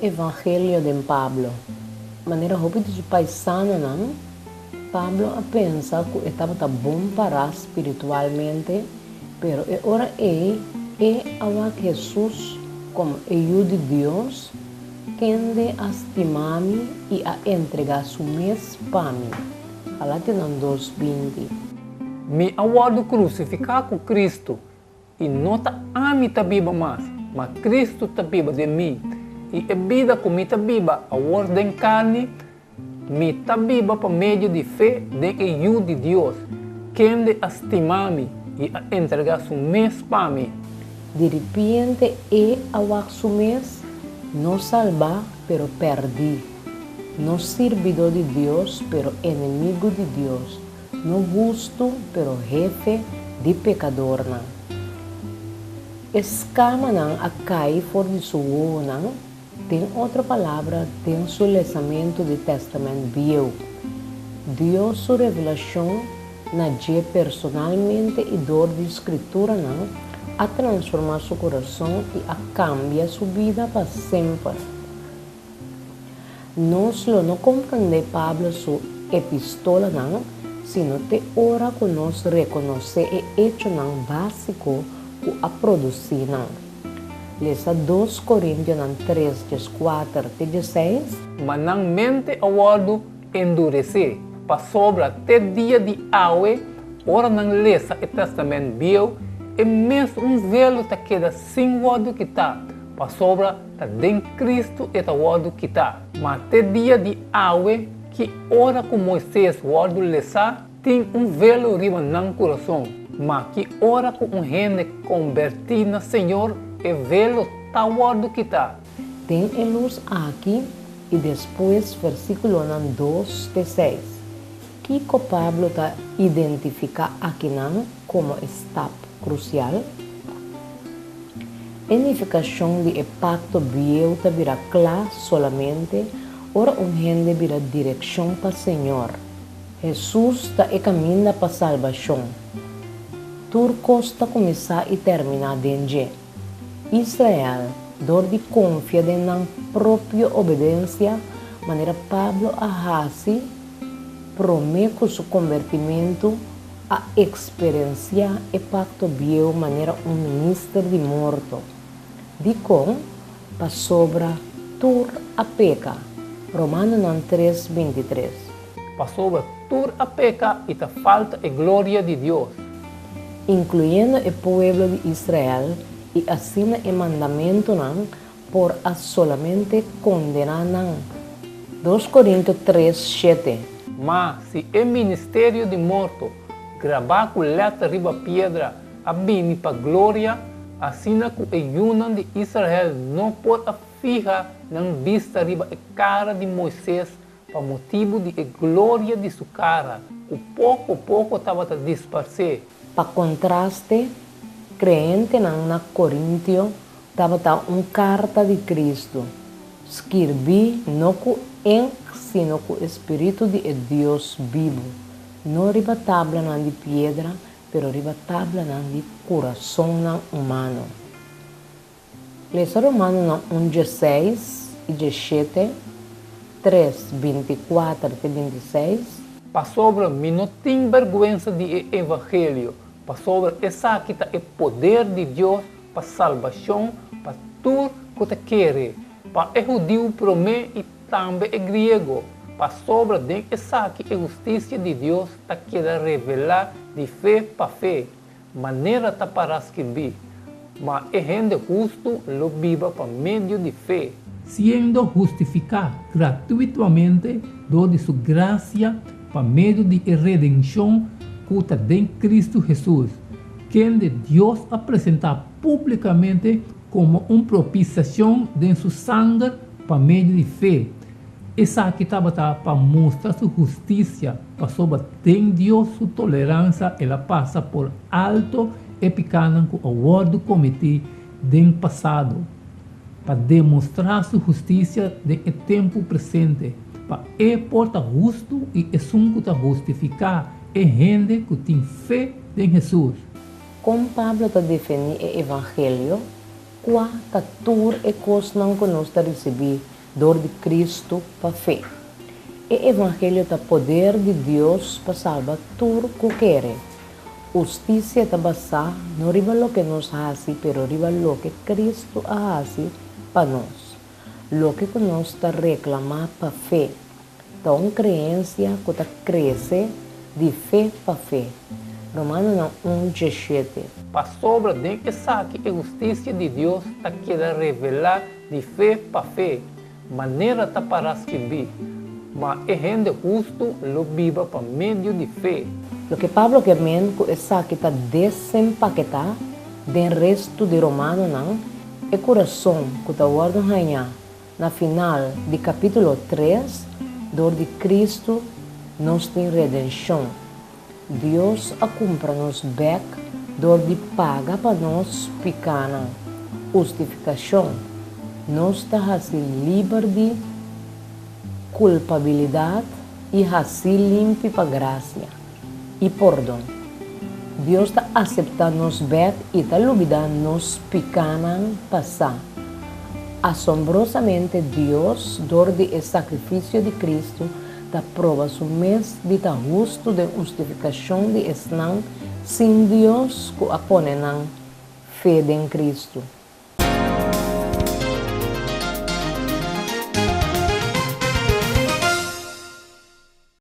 evangelho de Pablo. Maneira roupa de paisano, não? Pablo a pensa que estava bom para espiritualmente, pero agora é a Jesus como filho de Deus, quem de estimar-me e a entregar sua mês para mim. Galatas 2:20. Me aguardo crucificar com Cristo e não a mim viva mais, mas Cristo viva de mim. E a vida que me viva a ordem carne, me viva por meio de fé de ajuda de Deus, quem de estimar-me e a entregar sua mês para mim. De repente a su mês não salvar, pero perdi. No servidor de Deus, pero inimigo de Deus. No justo, pero jefe de pecador. Escama a cair fora de sua não. Tem outra palavra, tem seu lançamento de testamento viu. Deus sua revelação na dia personalmente e dor de escritura não, a transformar seu coração e a cambiar sua vida para sempre. Nós não compreendemos Pablo sua epístola não, sino te ora que nós reconhecer e hecho não básico que a produzir não. Lesa 2 Coríntios 3, 4, 16. Mas não mente aguardo endurecer, para sobra até dia de aue, ora não lesa o testamento viu, e mesmo velo ta queda sem guardo que tá, para sobra ta den Cristo e ta guardo que tá. Mas até dia de aue, que ora com Moisés guardo lesa, tem velo riba no coração, mas que ora com gente convertida no Senhor, e velo ta guardo que tá. Tem a luz aqui e depois versículo 2, 6. Que Pablo está identifica aqui não como etapa crucial. A unificação de pacto viu virá claro solamente ora gente virá direção para o Senhor. Jesus está e caminha para a salvação. Turcos está começar e terminar dentro. Israel, dor de confia na própria obediência, maneira Pablo ahasi, promete seu convertimento a experienciar e pacto viu maneira ministro de morto. De com, para sobra, tur a peca. Romanos 3:23. Para sobra, tur a peca e ta falta a glória de Deus. Incluindo o povo de Israel, e assina o mandamento não por a solamente condenar não. 2 Coríntios 3:7. Mas se é ministério de morto, gravar com letra riba pedra, a bini para glória, assina com o yunan de Israel não pode fijar na vista riba a cara de Moisés, para motivo de glória de sua cara. O pouco estava a dispersar. Para contraste, crente na Coríntio estava carta de Cristo. Escrevi não com ink, sino com o Espírito de Deus vivo. Não riba tabla de pedra, pero riba tabla de coração humano. Lesa Romanos 1:16 e 17, 3:24 e 26. Para sobra, me não tem vergonha de evangelho. Para sobre essa que é o poder de Deus para salvação, para tudo que te quer, para o judeu promete e também o grego. Para sobre essa que é a justiça de Deus está querendo revelar de fé para fé, maneira tá para escrever, mas é gente justo lo viva por meio de fé. Sendo justificado gratuitamente, de sua graça, por meio de redenção, cuta de Cristo Jesus, quem de Deus apresentar publicamente como propiciação de seu sangue por meio de fé. Essa aqui estava para mostrar sua justiça, para sobre tem Deus sua tolerância, ela passa por alto e pequeno com o word cometido do passado, para demonstrar sua justiça no tempo presente, para porta justo e assunto justificar e gente que tem fé em Jesus. Como Pablo está definindo o Evangelho, qual tur e coisa não que nós receber dor de Cristo para fé. O Evangelho é poder de Deus para salvar tudo que quer. Justiça está basada não riba lo que nos hace, pero riba lo que Cristo hace para nós. Lo que nós está reclamar para fé. Então, uma crença que está cresce de fé para fé. Romanos 1:17. Para sobra de essa que a justiça de Deus está querendo revelar de fé para fé, maneira tá para escrever, mas é gente justo lo viva para meio de fé. Lo que Pablo quer que essa que está desempaquetar do resto de Romanos não é coração que está guardando ganhar na final de capítulo 3, dor de Cristo nós tem redenção. Deus a compra nos back, dor de paga para nós picana. Justificação. Nós está assim livre de culpabilidade e assim limpo para graça e perdão. Deus está aceitando nos back e está olvidando nos picana passar. Assombrosamente Deus, dor de sacrifício de Cristo, da prova o mês de ta justo de justificação de esnan sem Deus que a põe na fé em Cristo.